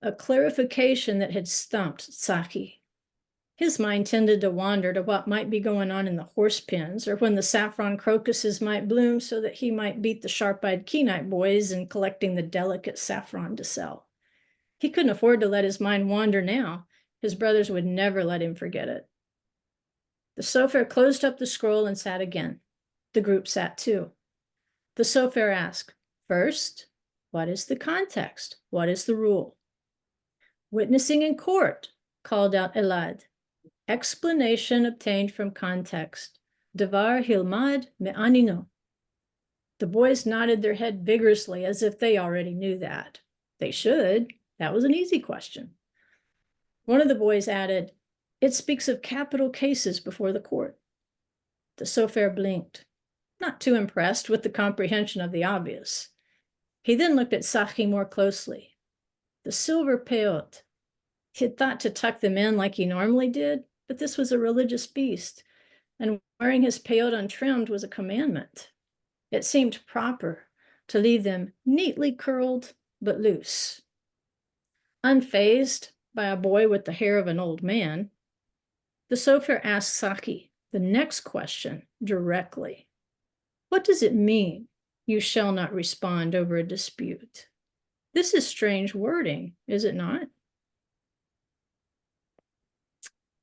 a clarification that had stumped Sachi. His mind tended to wander to what might be going on in the horse pens, or when the saffron crocuses might bloom so that he might beat the sharp-eyed Kenite boys in collecting the delicate saffron to sell. He couldn't afford to let his mind wander now. His brothers would never let him forget it. The sofer closed up the scroll and sat again. The group sat too. The sofer asked, first, what is the context? What is the rule? Witnessing in court, called out Elad. Explanation obtained from context. Devar hilmad me'anino. The boys nodded their head vigorously as if they already knew that. They should. That was an easy question. One of the boys added, it speaks of capital cases before the court. The sofer blinked, not too impressed with the comprehension of the obvious. He then looked at Sachi more closely. The silver peot. He had thought to tuck them in like he normally did, but this was a religious feast, and wearing his peot untrimmed was a commandment. It seemed proper to leave them neatly curled but loose. Unfazed by a boy with the hair of an old man, the sofer asked Sachi the next question directly. What does it mean, you shall not respond over a dispute? This is strange wording, is it not?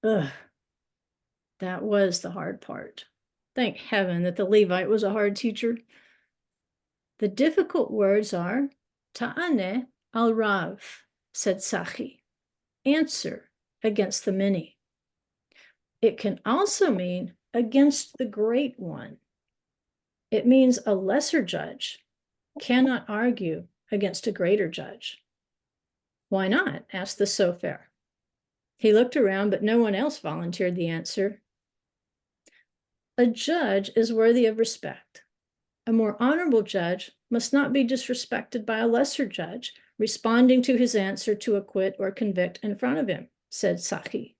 Ugh, that was the hard part. Thank heaven that the Levite was a hard teacher. The difficult words are ta'aneh al Rav, said Sachi, answer against the many. It can also mean against the great one. It means a lesser judge cannot argue against a greater judge. Why not? Asked the sofer. He looked around, but no one else volunteered the answer. A judge is worthy of respect. A more honorable judge must not be disrespected by a lesser judge responding to his answer to acquit or convict in front of him, said Sachi.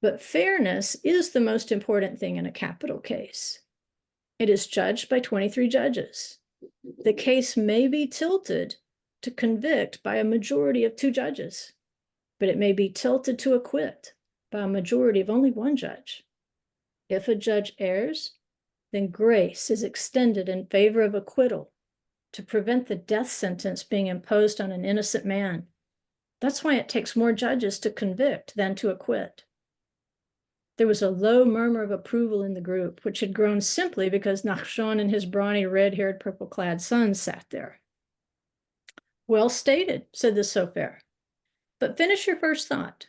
But fairness is the most important thing in a capital case. It is judged by 23 judges. The case may be tilted to convict by a majority of 2 judges, but it may be tilted to acquit by a majority of only 1 judge. If a judge errs, then grace is extended in favor of acquittal to prevent the death sentence being imposed on an innocent man. That's why it takes more judges to convict than to acquit. There was a low murmur of approval in the group, which had grown simply because Nachshon and his brawny, red-haired, purple-clad sons sat there. Well stated, said the sofer. But finish your first thought.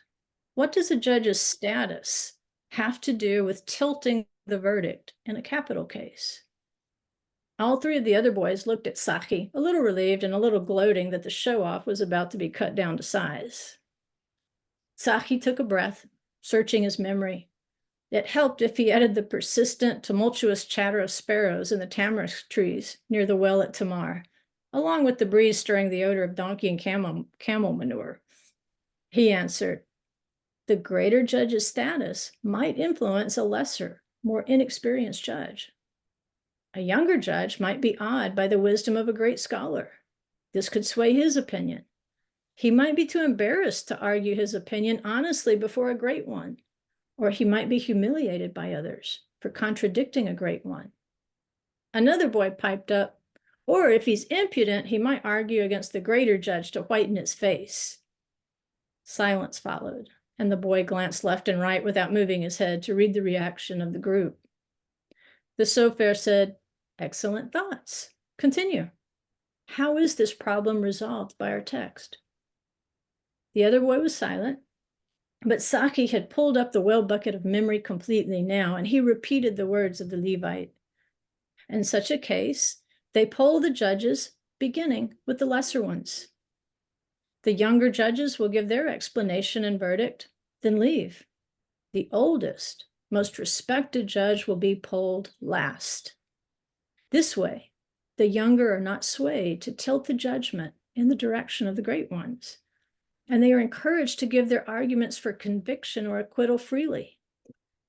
What does a judge's status have to do with tilting the verdict in a capital case? All three of the other boys looked at Saki, a little relieved and a little gloating that the show-off was about to be cut down to size. Saki took a breath, searching his memory. It helped if he added the persistent, tumultuous chatter of sparrows in the tamarisk trees near the well at Tamar, along with the breeze stirring the odor of donkey and camel manure. He answered, the greater judge's status might influence a lesser, more inexperienced judge. A younger judge might be awed by the wisdom of a great scholar. This could sway his opinion. He might be too embarrassed to argue his opinion honestly before a great one, or he might be humiliated by others for contradicting a great one. Another boy piped up, or if he's impudent, he might argue against the greater judge to whiten his face. Silence followed, and the boy glanced left and right without moving his head to read the reaction of the group. The sofer said, excellent thoughts. Continue. How is this problem resolved by our text? The other boy was silent, but Saki had pulled up the well bucket of memory completely now, and he repeated the words of the Levite. In such a case, they poll the judges, beginning with the lesser ones. The younger judges will give their explanation and verdict, then leave. The oldest, most respected judge will be polled last. This way, the younger are not swayed to tilt the judgment in the direction of the great ones, and they are encouraged to give their arguments for conviction or acquittal freely.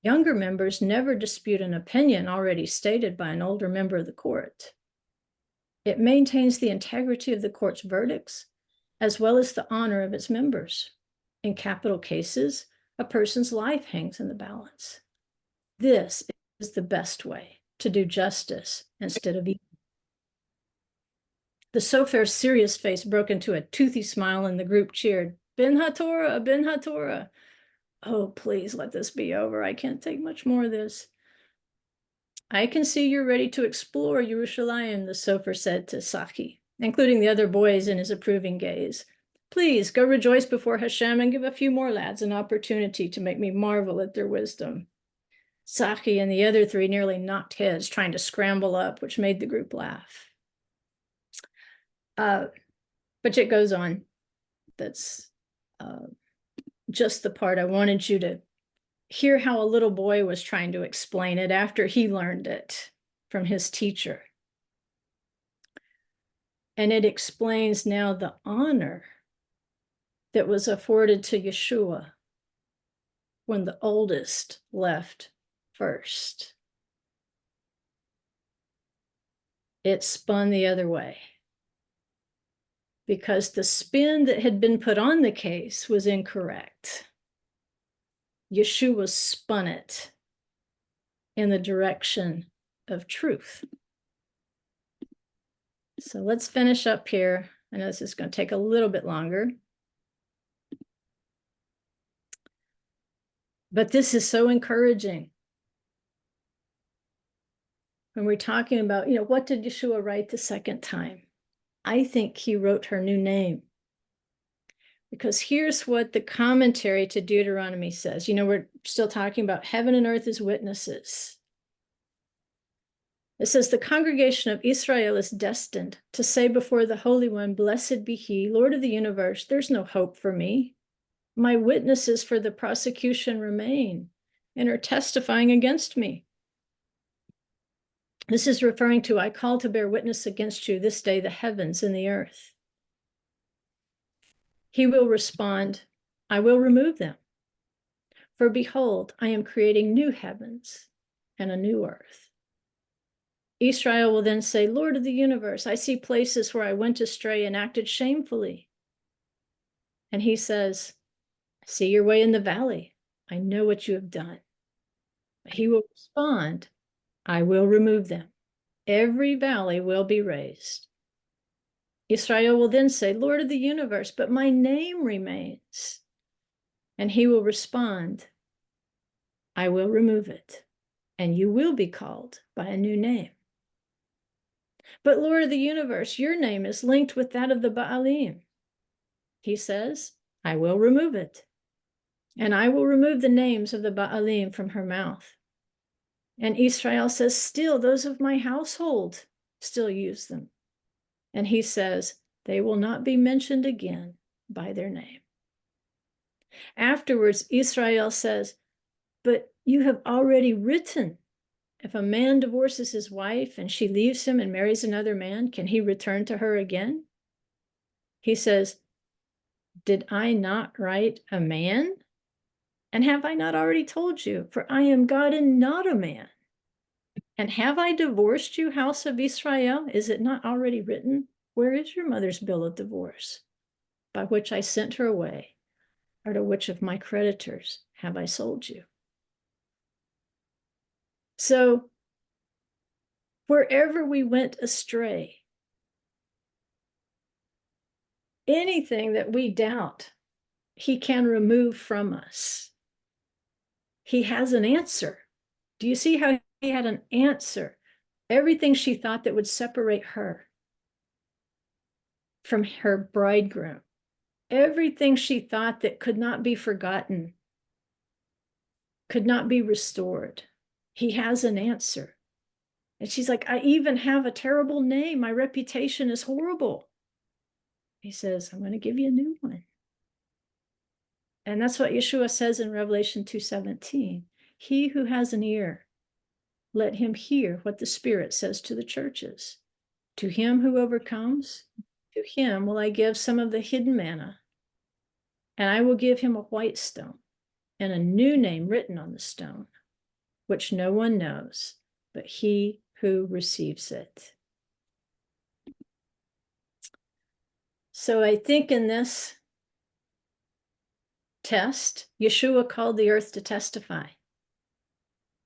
Younger members never dispute an opinion already stated by an older member of the court. It maintains the integrity of the court's verdicts, as well as the honor of its members. In capital cases, a person's life hangs in the balance. This is the best way to do justice instead of evil. The sofer's serious face broke into a toothy smile, and the group cheered, Ben HaTorah, Ben HaTorah. Oh, please let this be over. I can't take much more of this. I can see you're ready to explore Yerushalayim, the sofer said to Saki, including the other boys in his approving gaze. Please go rejoice before Hashem and give a few more lads an opportunity to make me marvel at their wisdom. Saki and the other three nearly knocked heads trying to scramble up, which made the group laugh. But it goes on. That's just the part I wanted you to hear how a little boy was trying to explain it after he learned it from his teacher. And it explains now the honor that was afforded to Yeshua when the oldest left first. It spun the other way, because the spin that had been put on the case was incorrect. Yeshua spun it in the direction of truth. So let's finish up here. I know this is going to take a little bit longer, but this is so encouraging. When we're talking about, what did Yeshua write the second time? I think he wrote her new name. Because here's what the commentary to Deuteronomy says. We're still talking about heaven and earth as witnesses. It says, the congregation of Israel is destined to say before the Holy One, blessed be he, Lord of the universe, there's no hope for me. My witnesses for the prosecution remain and are testifying against me. This is referring to, I call to bear witness against you this day, the heavens and the earth. He will respond, I will remove them. For behold, I am creating new heavens and a new earth. Israel will then say, Lord of the universe, I see places where I went astray and acted shamefully. And he says, I see your way in the valley. I know what you have done. He will respond, I will remove them. Every valley will be raised. Israel will then say, Lord of the universe, but my name remains. And he will respond, I will remove it, and you will be called by a new name. But Lord of the universe, your name is linked with that of the Baalim. He says, I will remove it, and I will remove the names of the Baalim from her mouth. And Israel says, still those of my household. still use them. And he says, they will not be mentioned again by their name. Afterwards, Israel says, but you have already written, if a man divorces his wife and she leaves him and marries another man, can he return to her again? He says, did I not write a man? And have I not already told you? For I am God and not a man. And have I divorced you, house of Israel? Is it not already written? Where is your mother's bill of divorce, by which I sent her away? Or to which of my creditors have I sold you? So wherever we went astray, anything that we doubt, he can remove from us. He has an answer. Do you see how he had an answer? Everything she thought that would separate her from her bridegroom, everything she thought that could not be forgotten, could not be restored, he has an answer. And she's like, I even have a terrible name. My reputation is horrible. He says, I'm going to give you a new one. And that's what Yeshua says in Revelation 2:17. He who has an ear, let him hear what the Spirit says to the churches. To him who overcomes, to him will I give some of the hidden manna, and I will give him a white stone and a new name written on the stone, which no one knows but he who receives it. So I think in this test, Yeshua called the earth to testify.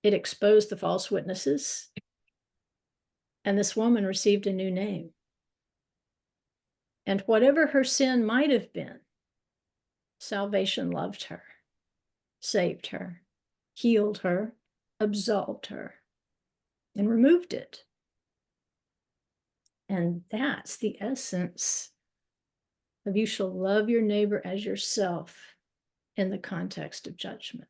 It exposed the false witnesses, and this woman received a new name. And whatever her sin might have been, salvation loved her, saved her, healed her, absolved her, and removed it. And that's the essence of you shall love your neighbor as yourself in the context of judgment.